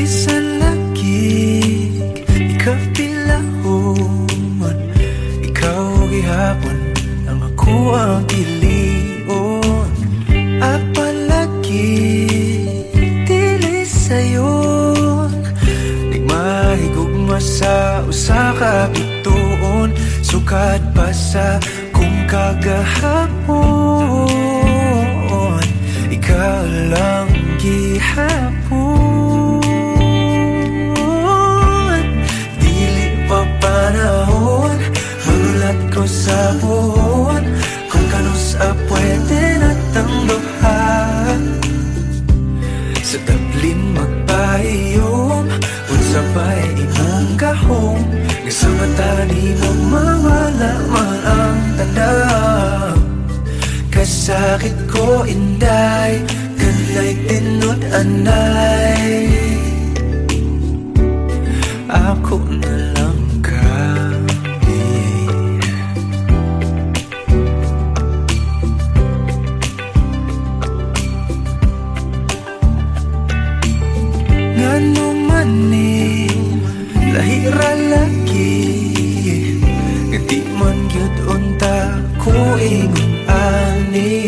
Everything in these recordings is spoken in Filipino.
Bisan lagig ikapilahon, ikaw gihapon ang ako ang ilion. Apalagi dili sayon, di mahigugma sa usa ka bituon. Sukad pa sa kung kagahapon, ikaw lang gihapon. Dili pa panahon, magulat ko sa buhon, kung kanus pwede na tangduhan. Sa tablin magpahiyom, unsa ba'y imong gahom, nga sa mata ni mo mawala man ang tanaw. Kasakit ko inday, kanay tinod anay, ako na lang kami. Ngano man ni lahira lagi, nga di man gyud unta ko ingon ani.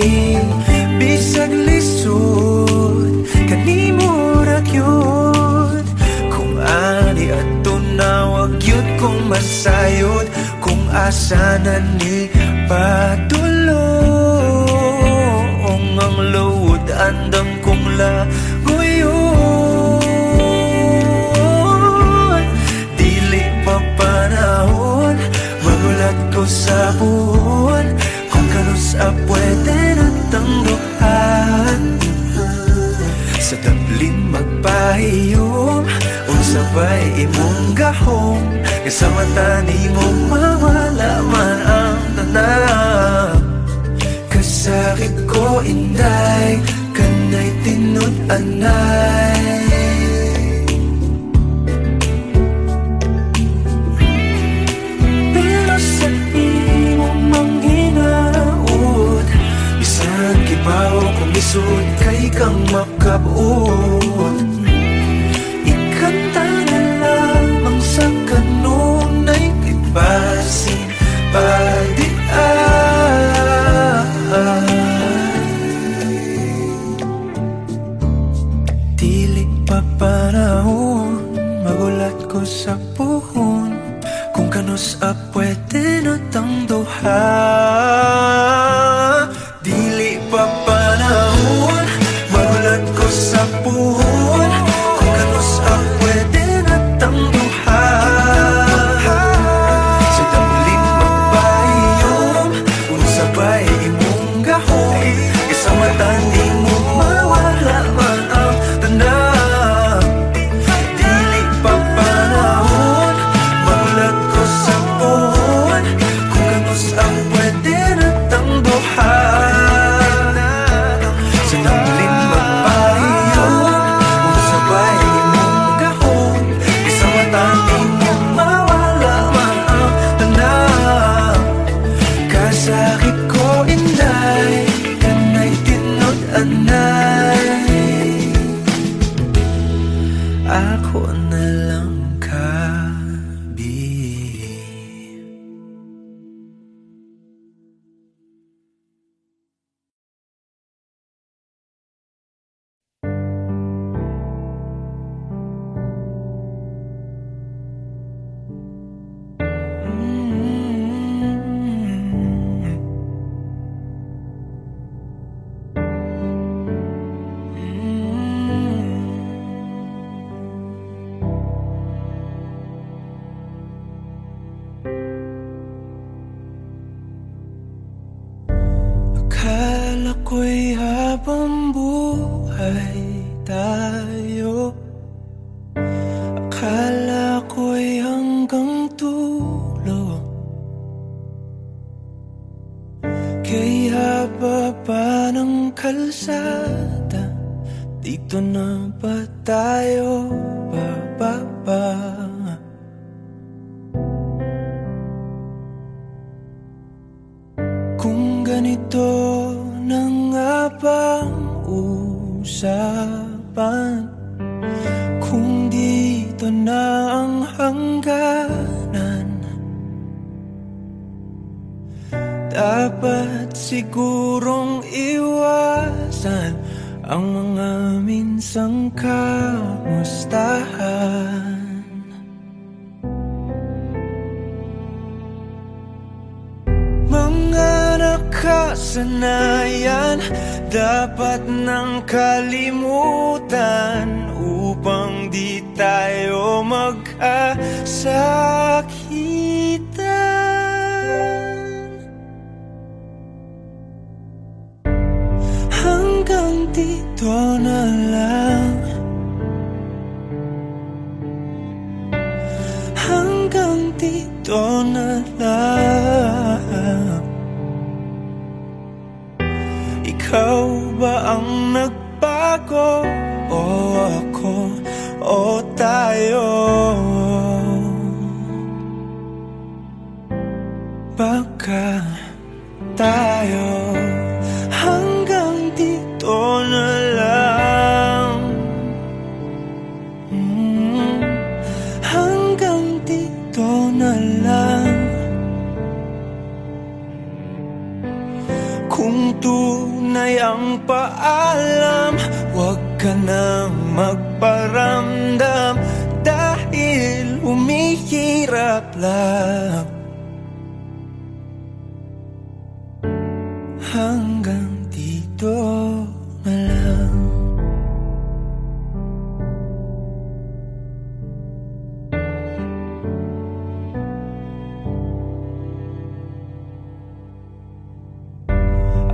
Bisag lisod kanimo ra gyud, kung ani ato na wag gyud kong masayod. Kung asa na ni padulong ang load, andam kong laguyon. Dili pa panahon, magulat ko sa buwan, kung kanus pwede na tangduhan. Sa tablin magpahiyom, unsa ba'y imong gahom, nga sa mata ni mo mawala man ang tanaw. Kasakit ko inday, kanay tinod anay, pero sa imong manghinaot, bisan kibaw kung lisod kay kang makabuot. Ikanta na lamang sa kanunay kay basin padiay. Dili pa panahon, magulat ko sa puhon, kung kanus pwede na tangduhan. Dili pa panahon, magulat ko sa puhon, kung kanus pwede na tangduhan. Sa tablin magpahiyom, unsa ba'y imong gahom, isa mata di mo mawala man ang tanaw. Dili pa panahon, magulat ko sa puhon, kung kanus pwede na tangduhan. Sa tablin magpahiyom, unsa ba'y imong gahom, isa mata di mo mawala man ang tanaw. Kasakit ko inday, kanay tinod anay, ako na lang kabi. Akala ko'y habang buhay tayo, akala ko'y hanggang dulo, kay haba pa ng kalsada, dito na ba tayo bababa? Kung ganito na nga bang usapan, kung di na ang hangganan. Dapat sigurong iwasan ang mga minsang kamustahan. Mga nakasanayan dapat nang kalimutan upang di tayo magkasakitan. Hanggang dito na lang, hanggang dito na lang. Ikaw ba ang nagbago? O ako? O tayo? Baka tayo hanggang dito na lang. Hanggang dito na lang. Kung tunay ang paalam, huwag ka nang magparamdam dahil humihirap lang. Hanggang dito na lang.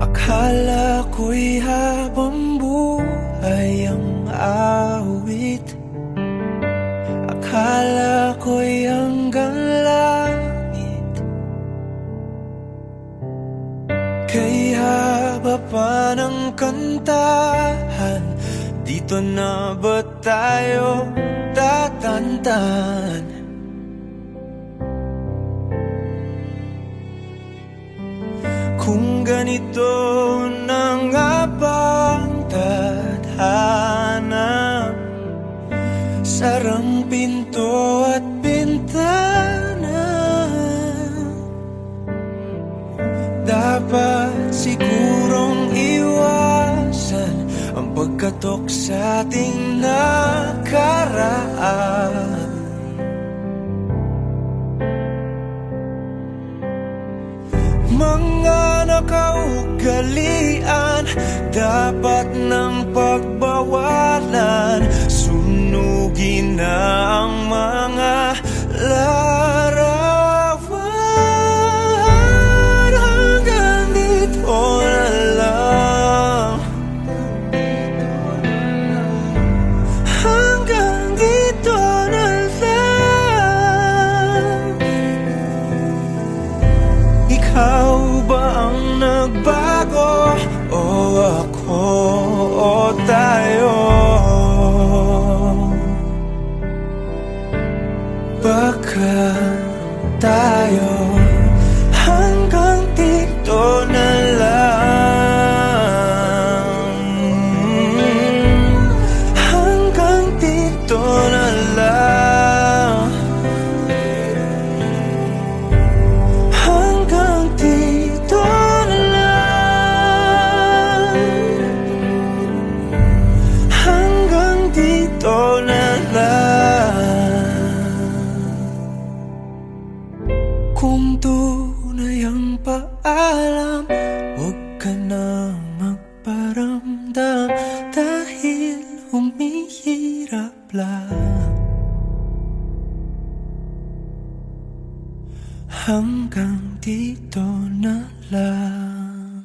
Akala ko'y habang buhay ang awit. Akala ko'y hanggang langit. Kay haba pa ng kantahan, dito na ba tayo tatantan? Kung ganito na nga bang tadhana, sarang pinto at bintana. Dapat sigurong iwasan ang pagkatok sa ating nakaraan. Mga nakaugalian dapat ng pagbawalan. Sunugin na ang mga larawan. Hanggang dito na lang. Hanggang dito na lang. Ikaw ba ang nagbago? O ako? O tayo? Baka tayo hanggang dito na lang. Hanggang dito na lang. Hanggang dito na lang. Hanggang dito na lang. Kung tunay ang paalam, huwag ka na magparamdam dahil humihirap lang. Hanggang dito na lang.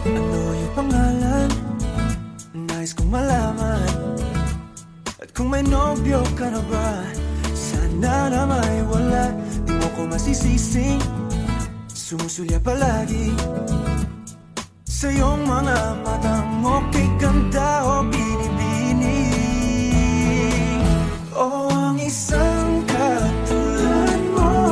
Ano yung pangalan? Nais kong malaman. At kung may nobyo ka na ba, sana na may wala. Di mo ko masisising sumusulya palagi sa iyong mga matang mo'y ganda o binibini. O ang isang katulad mo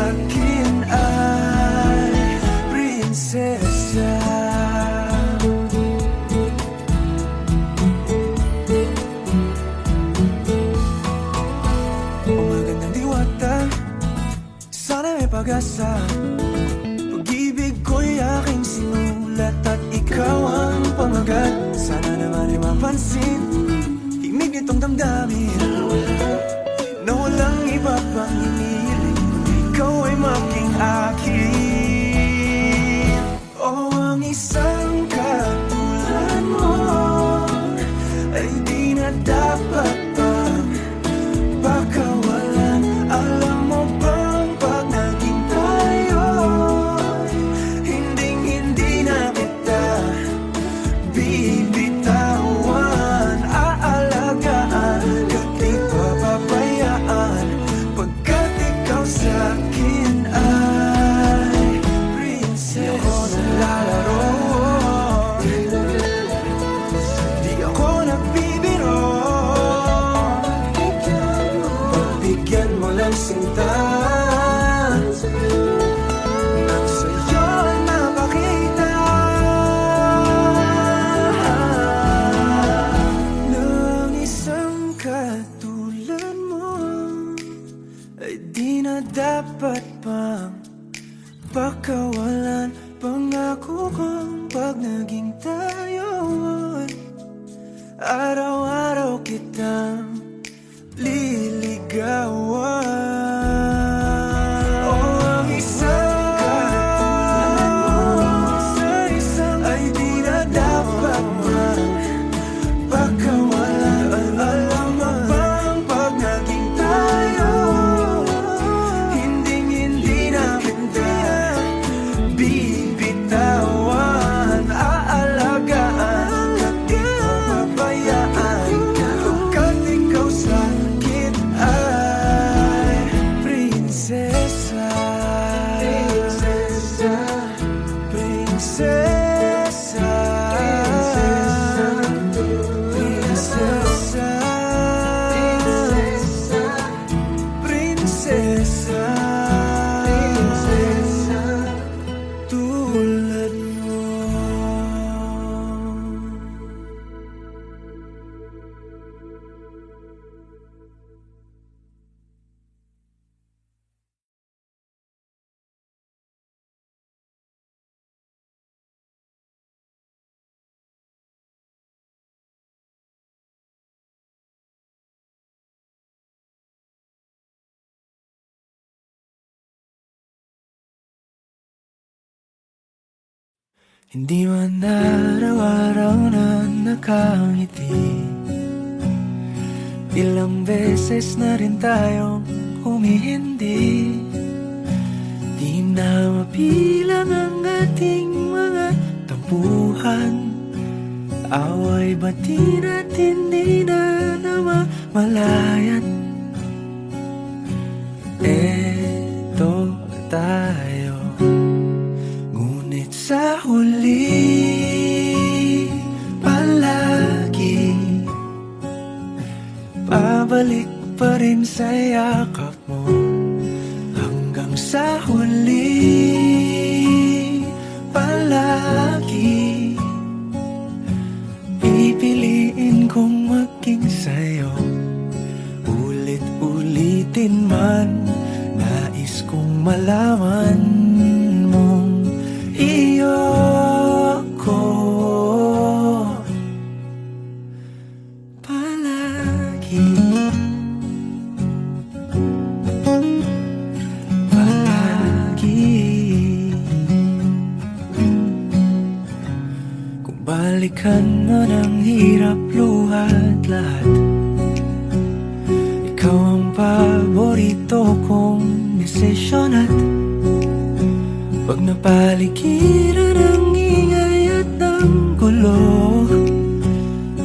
akin ay prinsesa. O magandang diwata, sana may pag-asa. Pag-ibig ko'y aking sinulat at ikaw ang pamagat. Sana naman ay mapansin himig nitong damdamin na walang iba pang hinihiling kundi ikaw ay maging akin. O ang isang katulad mo ay di na dapat pang pakawalan. Alam mo bang pag naging tayo, hinding-hindi na kita bibitawan. Aalagaan at di papabayaan, pagkat ikaw sa'kin ay prinsesa. Di ako naglalaro, di ako nagbibiro. Pagbigyan mo lang sinta, nang sa'yo ay mapakita ng isang katulad mo ay di na dapat pang pakawalan. Pangako kong pag naging tayo, araw-araw kitang liligawan. O ang isang katulad mo ay di na dapat pang pakawalan. Alam mo bang pag naging tayo, hinding-hindi na kita bibitawan. Aalagaan at di papabayaan, pagkat ikaw sa'kin ay prinsesa. Prinsesa, prinsesa, prinsesa, prinsesa, tulad mo. Hindi man araw-araw na nakangiti, ilang beses na rin tayong humihindi. Di na mapilang ang ating mga tampuhan, away bati natin di na namamalayan. Eto tayo, ngunit sa huli palagi pabalik pa rin sa yakap mo. Hanggang sa huli palagi pipiliin kong maging sa'yo. Ulit-ulitin man, nais kong malaman mong iyo ko palagi. Palagi. Kung balikan mo ng hirap, luha at lahat, ikaw ang paborito kong desisyon. At pag napaligiran ng ingay at ng gulo,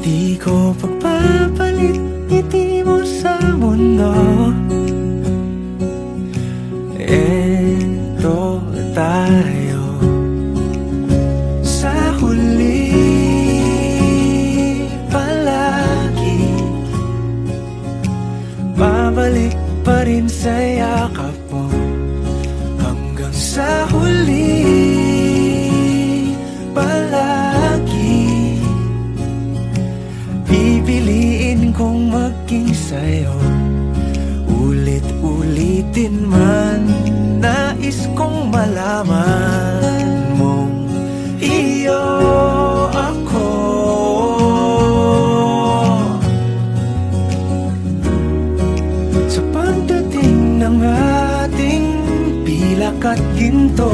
di ko pagpapalit ngiti mo sa mundo. Eto tayo sa huli palagi, babalik pa rin sa yakap mo. Nais kong malaman mong iyo ako. Sa pagdating ng ating pilak at ginto,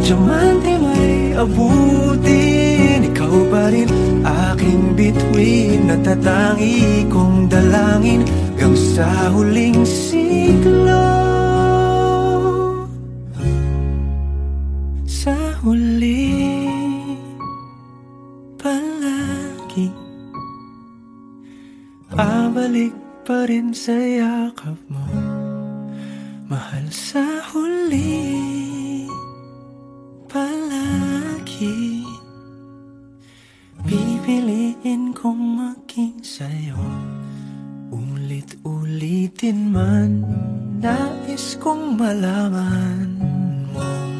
diamante may abutin, ikaw pa rin aking bituin, natatangi kong dalangin hanggang sa huling siglo. Sa huli palagi babalik pa rin sa yakap mo, mahal. Sa huli palagi pipiliin kong maging sa'yo. Ulit-ulitin man, nais kong malaman mong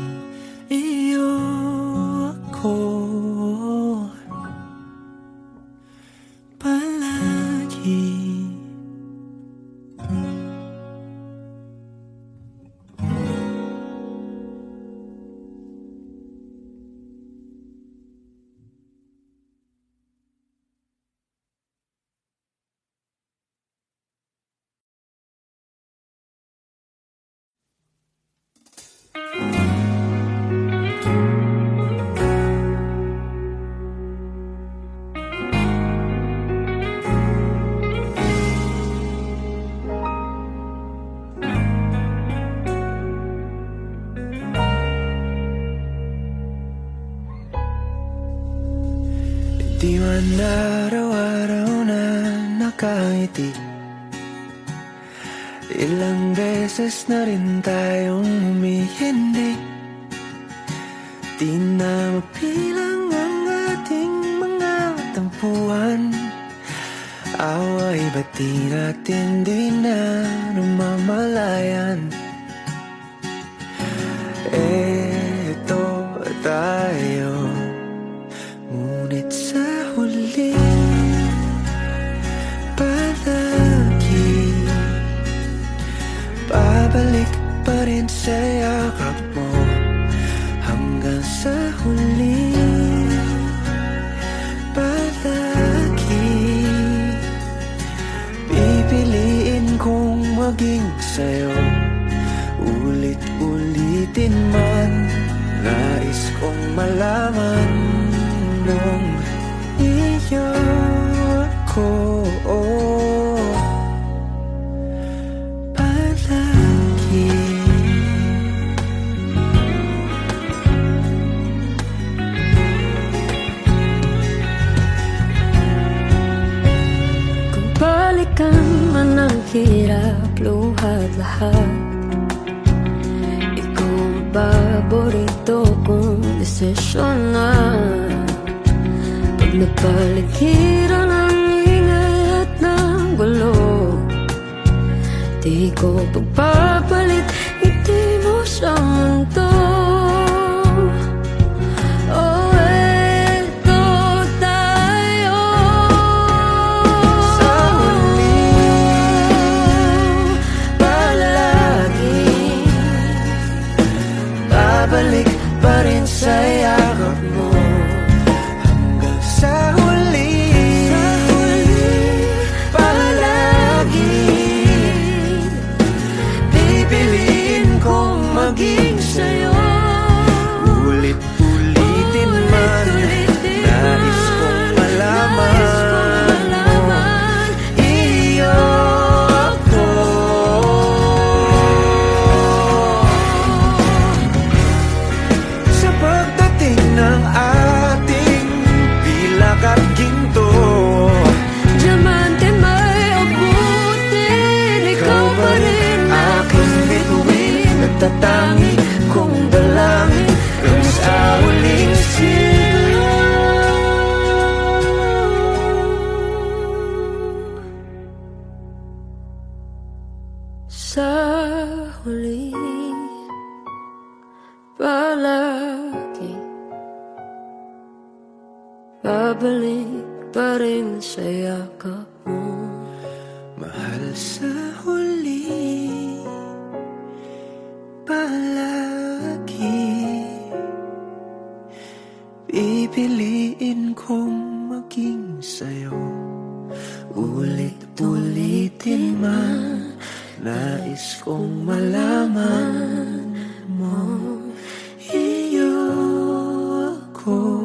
iyo ako palagi. Di man araw-araw na nakangiti, ilang beses na rin tayong humihindi. Di na mapilang ang ating mga tampuhan, away ba't di natin di na namamalayan? Eto tayo, ngunit sa huli palagi babalik pa rin sa yakap mo, hanggang sa huli palagi pipiliin kong maging sa'yo. Ulit-ulitin man, nais kong malaman mong iyo ako palagi. Kung balikan man ang hirap, luhat lahat, ikaw ang paborito kong desisyon na. Pag napaligiran ang ingay at ng gulo, di ko pagpapalit ngiti mo sa mundo. Oh, eto tayo Sa huli palagi babalik pa rin sa yakap mo, sa huli palagi pipiliin kong maging sa'yo. Ulit-ulitin man, nais kong malaman mong iyo ako. Sa pagdating ng ating pilak at ginto, diamante may abutin, ikaw pa rin aking bituin, natatangi kong dalangin hanggang sa huling siglo. sa huli palagi babalik pa rin sa yakap mo. Mahal, sa huli palagi. Pipiliin kong maging sa'yo, ulit-ulitin man. Nais kong malaman mo, iyo ako.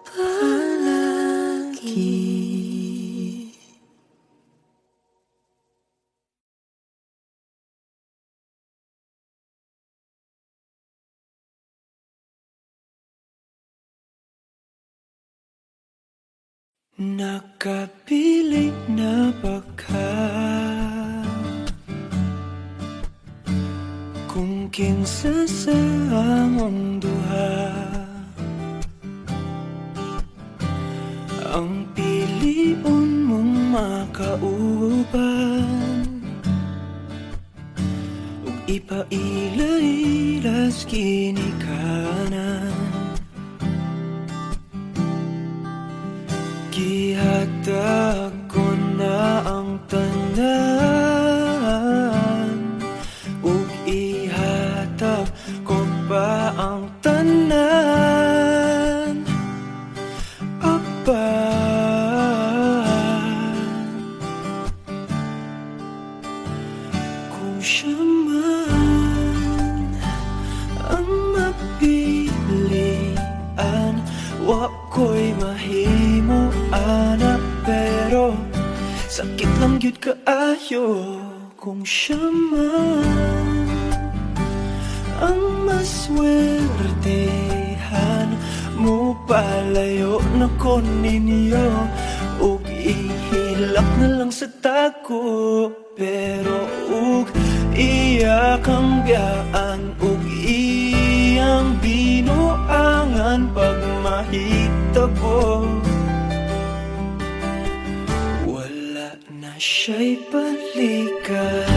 Palagi. Nakapiling na ba ka kung kinsa sa among duha ang piliun mong makauban, ug ipaila-ilas ginikanan. Gihatag ko na ang tanan, ug ihatag ko pa ang tanan. Kung siya man ang mapilian, wa ko'y mahimo ana, pero sakit lang yun kaayo. Kung siya man ang maswertehan, mo palayo na ko ninyo, ug ihilak na lang sa tako. Pero ug iya kang biyaan, ug iyang binuangan pag mahitabo. Wala na siya'y balikan.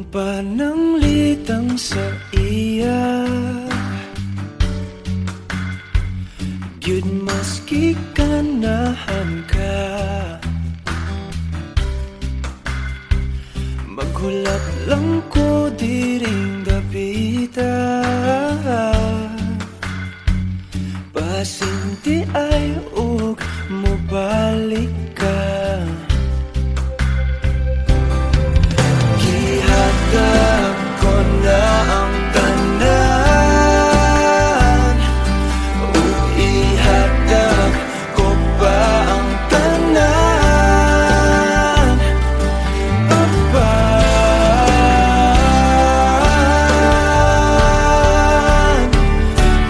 Pananglitang sa iya, gyud maski ganahan ka, maghulap lang ko diring dapita. Pasinti ay ug mobalik ka. Gihatag ko na ang tanan, ug ihatag ko pa ang tanan.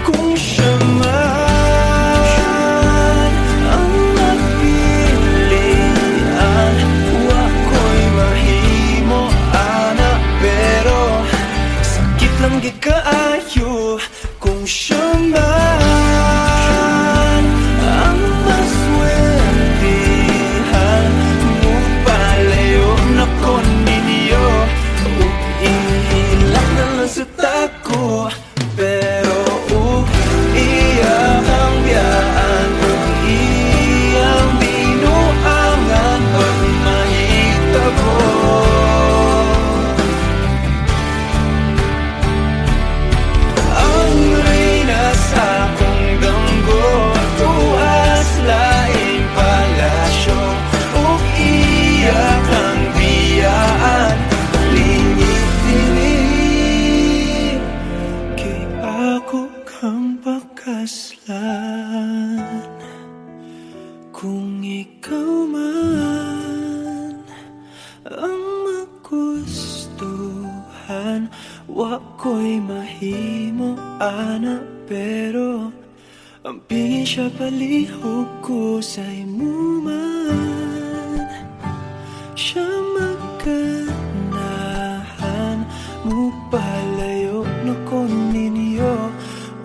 Kung siya man ang napilian, wa ko'y mahimo ana, pero sakit lang di kaayo. Kung siya man ang maswertihan, mo palayo na ko ninyo, ug ihilak na lang sa tako. Pero ug iya ang biyaan, ug iyang binuangan pag mahitabo. Ang reyna sa akong damgo, tuwas laing palasyo, ug iya kang biyaan, lingit-lingit. Kay ako kang pakaslan. Kung ikaw man ang magustuhan, wa ko'y mahimo ana, pero ang pingin siya palihog ko sa imo man. Siya magkanahan, mo palayo na ko ninyo,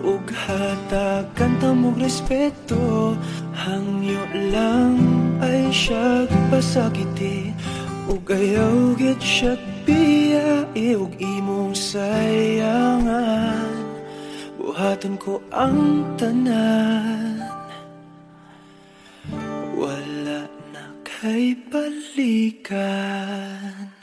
ug hatagan ta mong respeto. Hangyo lang ay siya pasakiti, ug ayaw gid siya biyae ug imong sayangan, buhaton ko ang tanan, wala na kay balikan.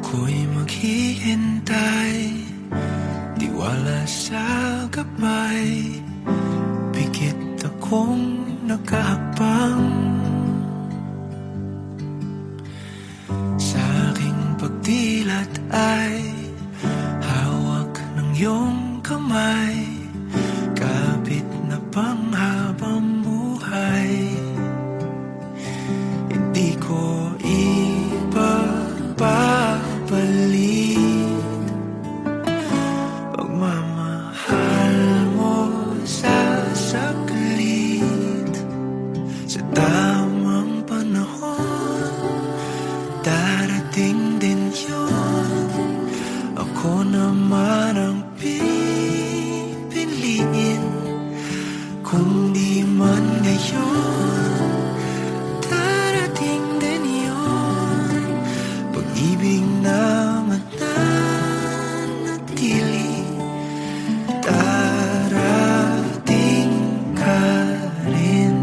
Ako'y maghihintay, tiwala sa gabay, pikit akong nakahakbang. Sa aking pagdilat ay hawak ng iyong kamay, kapit na panghabang buhay. Hindi ko ipapalit pagmamahal mo sa saglit. Sa tamang panahon, darating din yun. Ako naman ang pipiliin, kung di man ngayon, darating din yun. Pag-ibig na mananatili, darating ka rin.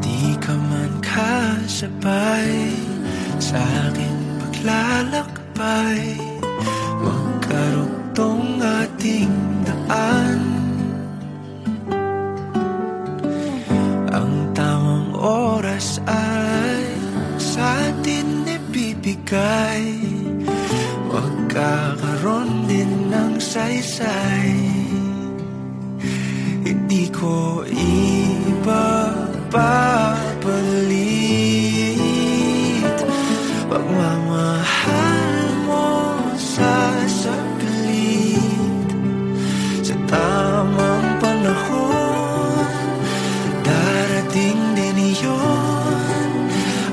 Di ka man kasabay sa aking paglalakbay, magkarugtong ating daan. Ang tamang oras ay sa atin ibibigay, magkakaroon din ng saysay. Hindi ko ipapalit pagmamahal mo sa saglit. Sa tamang panahon, darating din iyon.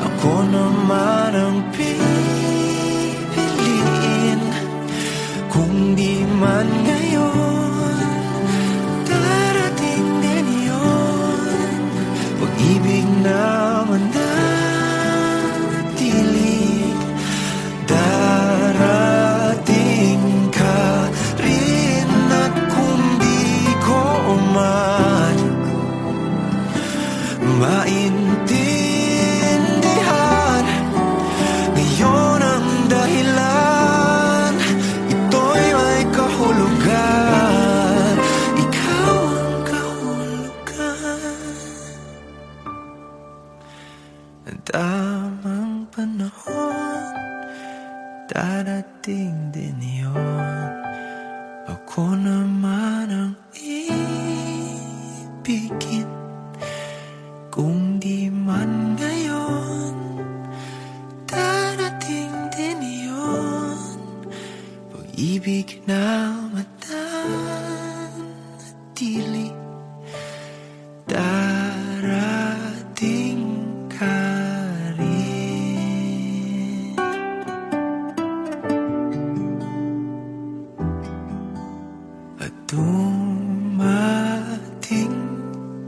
Ako naman ang pipiliin, kung di man ngayon, darating din yun. Pag-ibig na mananatili, darating ka rin. At kung di ko man maintindihan ngayon ang dahilan, ito'y may kahulugan. Ikaw ang kahulugan. Ang tamang panahon, darating din yun. Ako naman ang ibigin, kung di man ngayon, darating din yun. Pag-ibig na mananatili, darating ka rin. At dumating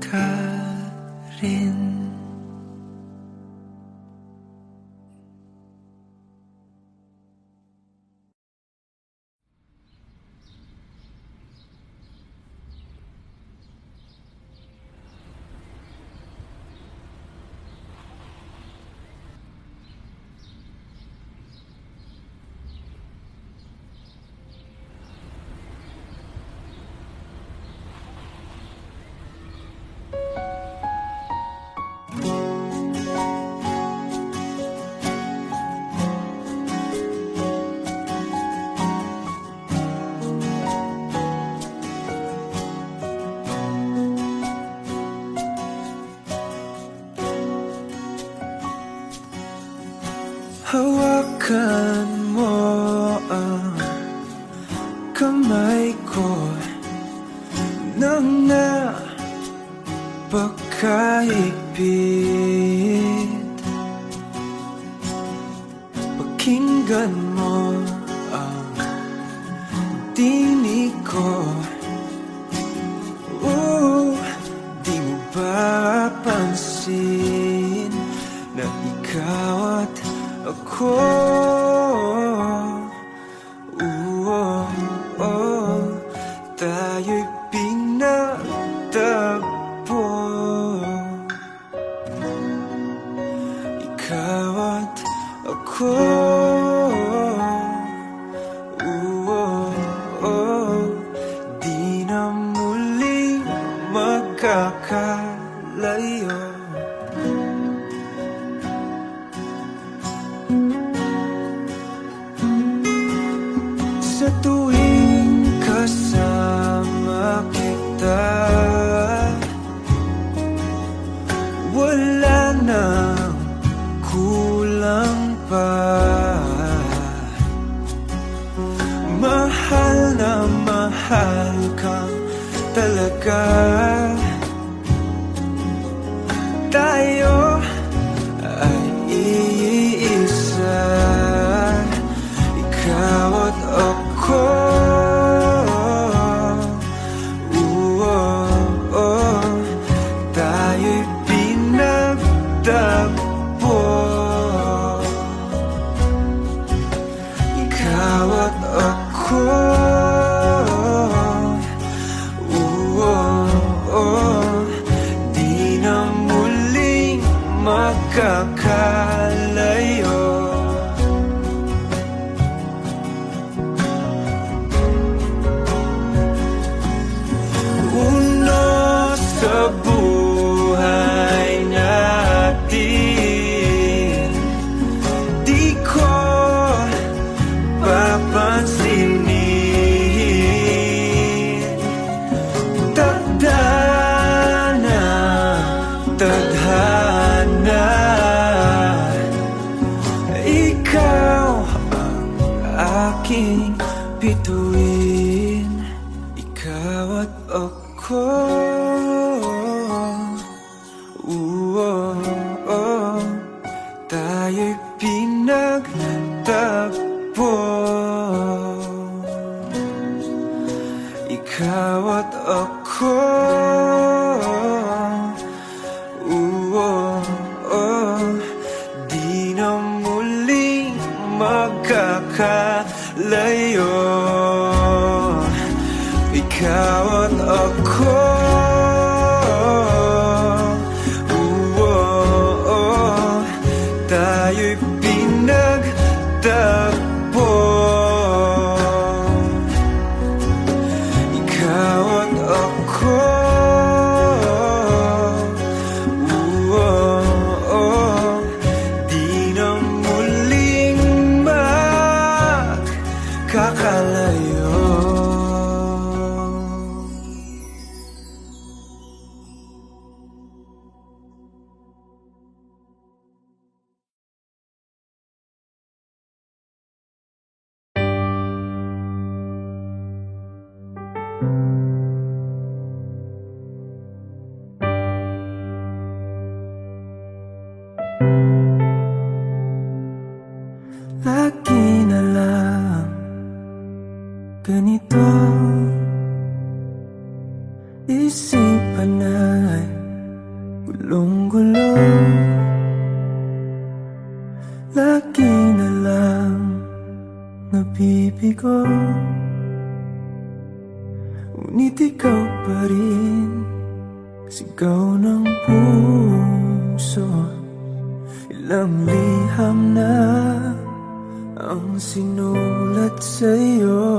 ka rin. Hawakan mo ang kamay ko nang napakahigpit. Pakinggan mo ang tinig ko. Di mo ba pansin na ikaw at ako? Tayo'y pinagtagpo. Ikaw at ako. Di na muling magkakalayo. Sa tuwing kasama kita, wala nang kulang pa. Mahal na mahal kang talaga. Tayo ay iisa, ikaw at ako. Tayo'y pinagtagpo. Ikaw at ako. Di na muling magkakalayo. Uno sa buhay natin, di ko papansinin. Tadhana, tadhana, ikaw ang aking bituin. Ikaw at ako. Tayo'y pinagtagpo. Ikaw at ako. Di na muling magkakalayo. Ikaw at ako. Tayo'y pinagtagpo. Ikaw at ako. Di na muling magkakalayo. Lagi na lang ganito, isipan ay gulong-gulo. Lagi na lang nabibigo, ngunit ikaw pa rin sigaw ng puso. Ilang liham na ang sinulat sa'yo,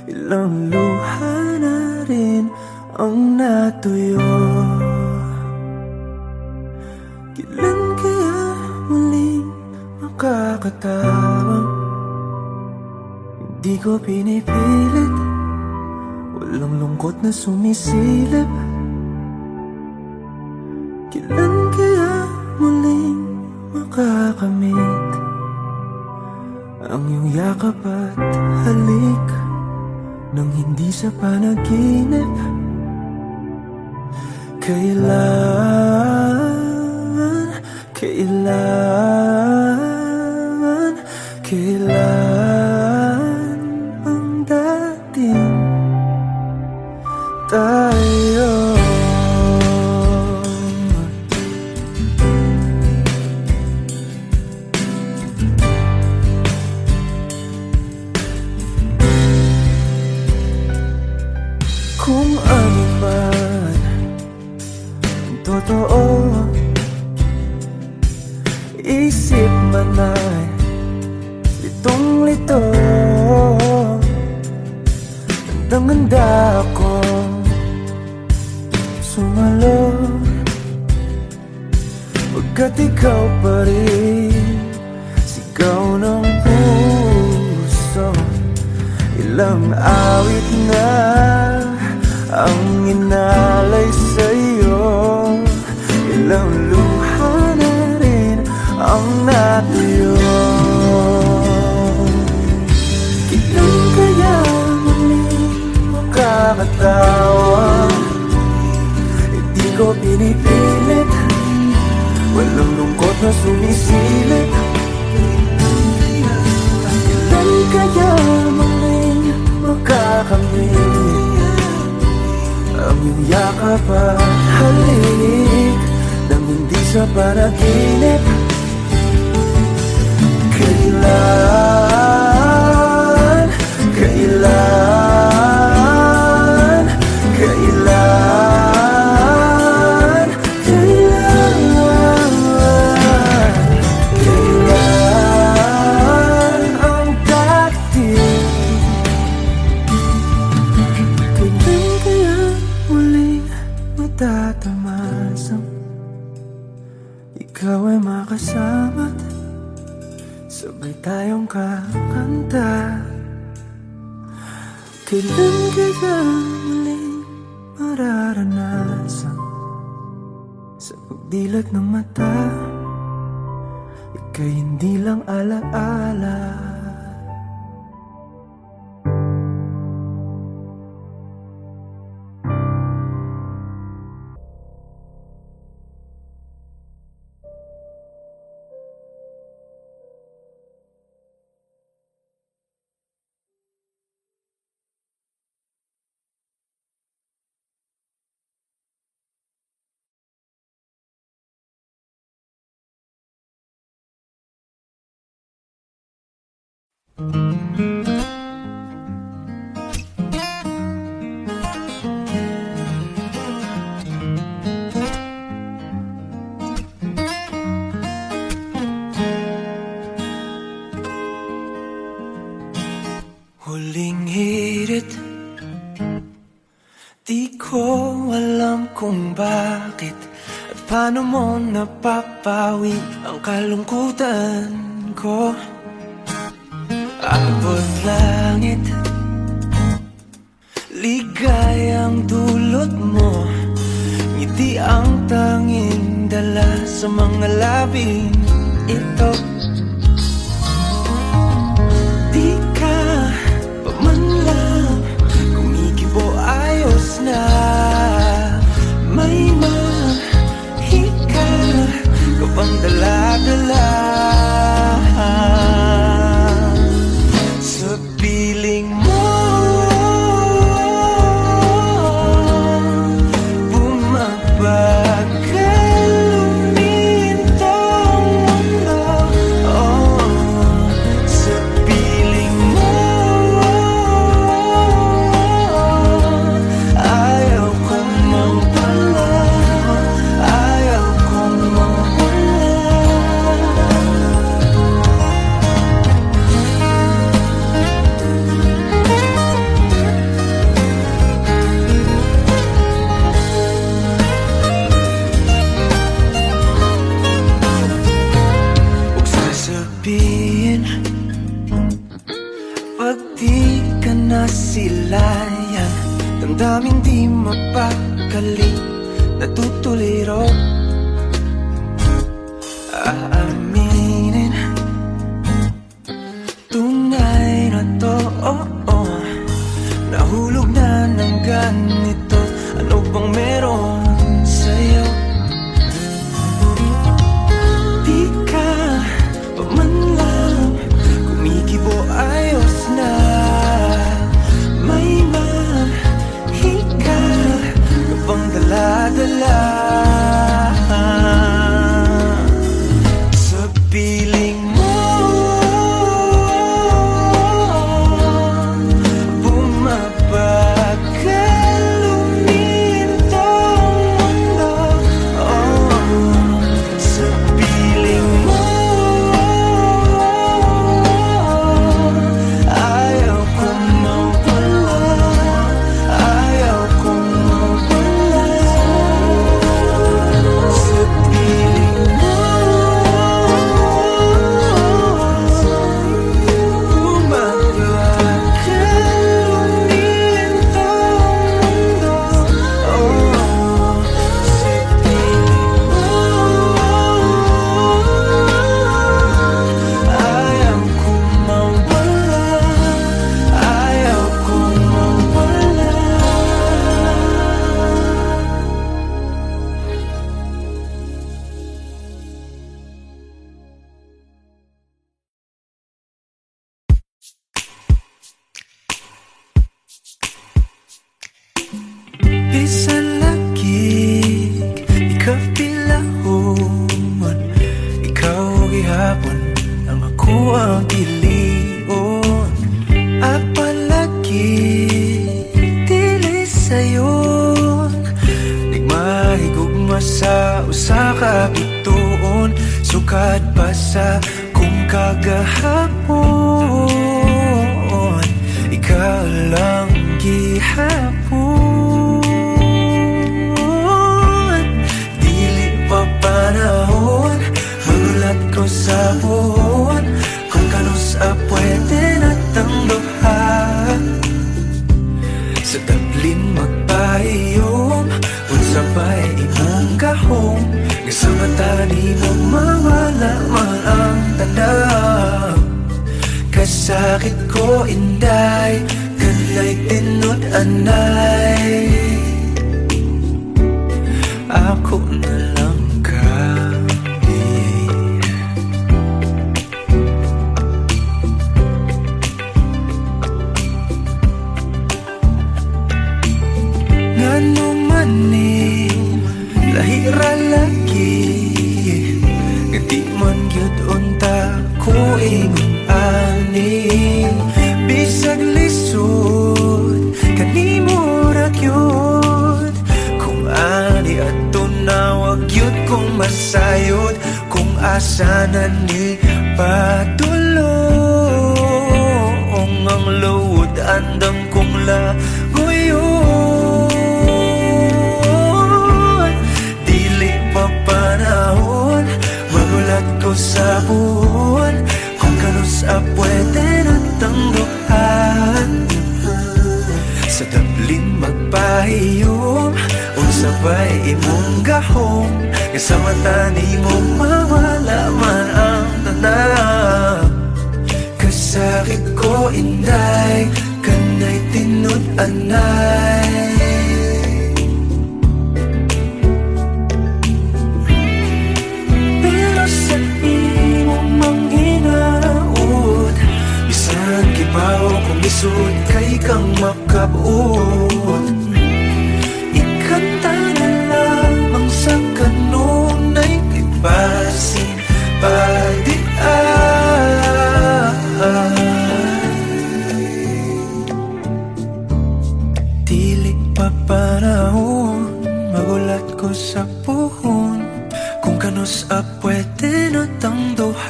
ilang luha na rin ang natuyo. Kailan kaya muling makakatawang? Hindi ko pinipilit, walang lungkot na sumisilip. Kailan kaya muling makakamit yakap at halik nang hindi sa panaginip. Kailan ang dating tayo? Kung ano man ang totoo, isip man ay litong-lito. Handang-handa ako sumalo, pagkat ikaw pa rin sigaw ng puso. Ilang awit na ang inalay sa'yo, ilang luha na rin ang natuyo. Kailan kaya muling makakatawa? Hindi ko pinipilit, walang lungkot na sumisilip. Kailan kaya muling makakamit ang iyong yakap at halik nang hindi sa panaginip? Kailan, kailan, kailan, kailan, kailan ang dating? Kailan kaya muling matatamasang ikaw ay makasama't sabay tayong kakanta? Kailan kaya muling mararanasan sa pagdilat ng mata ika'y hindi lang alaala? Huling hirit, di ko alam kung bakit at paano mo napapawi ang kalungkutan ko. Abot langit, ligayang dulot mo, ngiti ang tanging dala sa mga labing ito. Di ka pa man lang kumikibo, ayos na. May mahika ka pang dala-dala sa piling mo. Bumabagal lumintong mundo, oh, sa piling mo. Ayaw kong mawala, ayaw kong mawala. Huwag sasabihin pag di ka nasilayan, damdaming di mapakali, natutuliro. Aaminin, tunay oh, oh. Nahulog na ng ganito. Ano bang meron sa'yo? Di ka pa man lang kumikibo, ayos na. May mahika ka bang dala-dala sa piling mo? Bumabagal uminto ang mundo, oh, sa piling mo. Ayaw kong mawala, ayaw kong mawala sa piling mo. Bisan lagig, ikaw pilahon. Ikaw gihapon, ang ako ang ilion. At palagi, dili sayon. Nagmahigugma sa usa ka bituon. Sukad pa sa kung kagahapon. Ikaw lang gihapon. Panahon, magulat ko sa buwan. Kung kanus pwede na tangduhan. Sa tablin magpahiyom, unsa ba'y imong gahom. Nga sa mata ni mo mawala man ang tanaw. Kasakit ko inday, kanay tinod anay. Ako na lang lahira lagi, nga di man gyud unta ko ingon ani. Bisag lisod kanimo ra gyud, kung ani ato na wag gyud kong masayod. Kung asa na ni padulong ang luod, andam kong lagoyon. Panahon, magulat ko sa buwan. Kung kanus pwede na tangduhan. Sa tablin magpahiyom, unsa ba'y imong gahom. Nga sa mata ni mo mawala man ang tanaw. Kasakit ko inday, kanay tinod anay. Kibaw kung isod kay kang makabuot. Ikanta na lamang sa kanunay kay basin pagdian. Dili pa panahon, magulat ko sa puhon. Kung kanus pwede na tangduhan.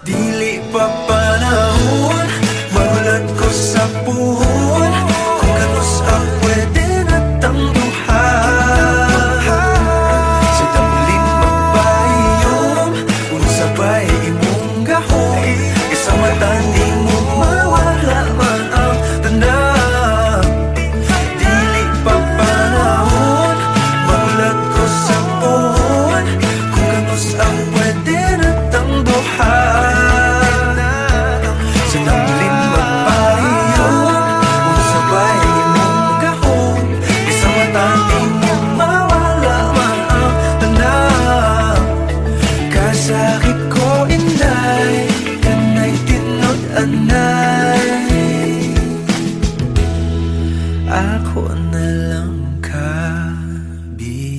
Dili pa panahon, magulat ko sa puhon. Kung kanus pwede na tangduhan. Sa tablin magpahiyom, unsa ba'y imong gahom. Isa mata di mo mawala man ang tanaw. Dili pa panahon, magulat ko sa puhon. Kung kanus pwede na tangduhan. ako na lang kabi.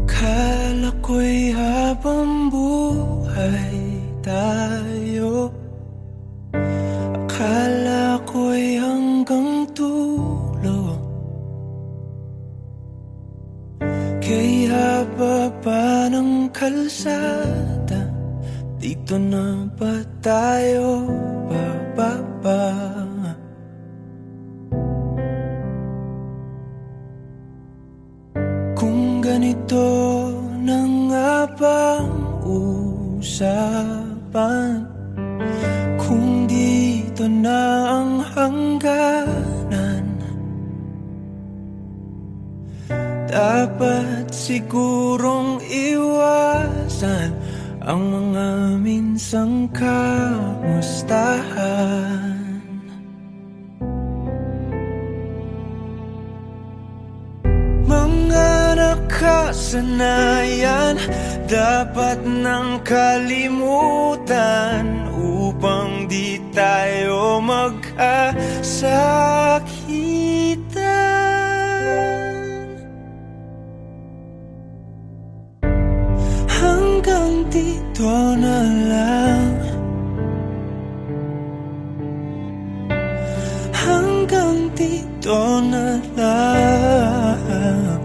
Akala ko'y habang buhay tayo, akala ko'y hanggang dulo. Kay haba pa ng kalsada, dito na ba tayo bababa? Kung ganito na nga bang usapan, kung dito na ang hangganan, dapat sigurong iwasan ang mga minsang kamustahan. Mga nakasanayan dapat nang kalimutan upang di tayo magkasakitan. Hanggang dito na lang, hanggang dito na lang.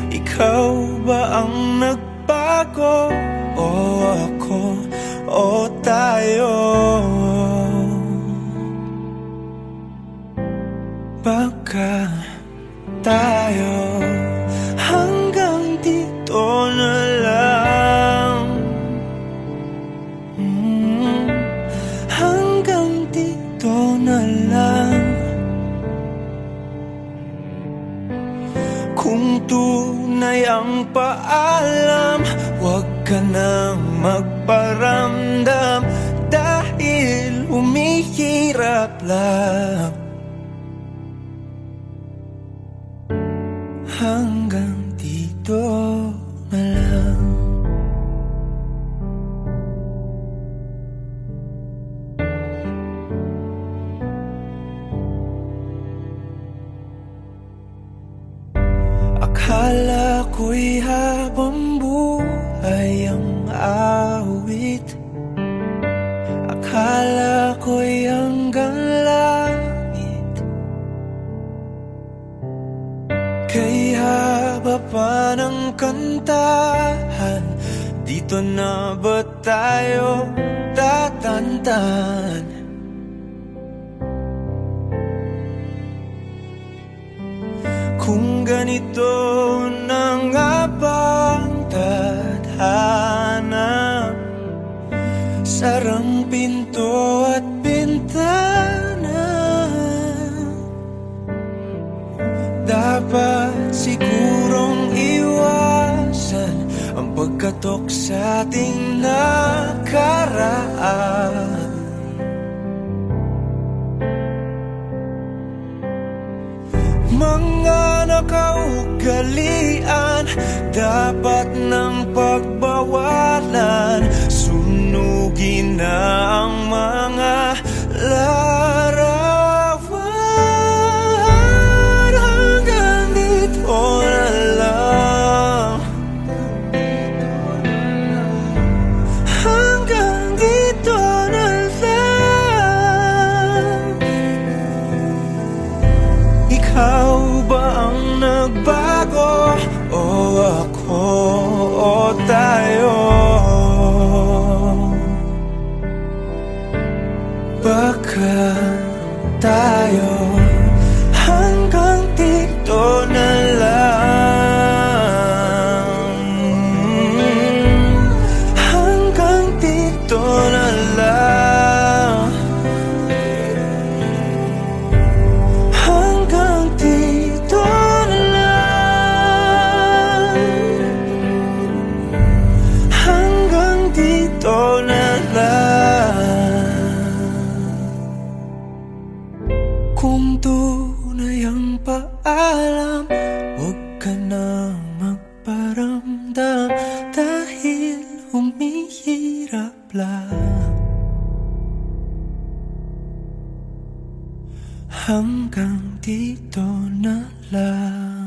Ikaw ba ang nagbago, o ako, o tayo? Baka tayo hanggang dito na lang, hanggang dito na lang. Kung tunay ang paalam, huwag ka nang magparamdam, dahil humihirap lang. Hanggang dito na lang. Akala ko'y habang buhay ang awit, akala ko'y hanggang langit. Kay haba pa ng kantahan, dito na ba tayo tatantan? Kung ganito na nga bang tadhana, sarang pinto at bintana, dapat sigurong iwasan ang pagkatok sa ating nakaraan. Mga nakaugalian dapat ng pagbawalan, sunugin na ang mga larawan. Hanggang dito na lang, hanggang dito na lang. Ikaw ba ang nagbago, o ako, o tayo? Baka tayo hanggang dito na lang, hanggang dito na humihirap lang hanggang dito na lang.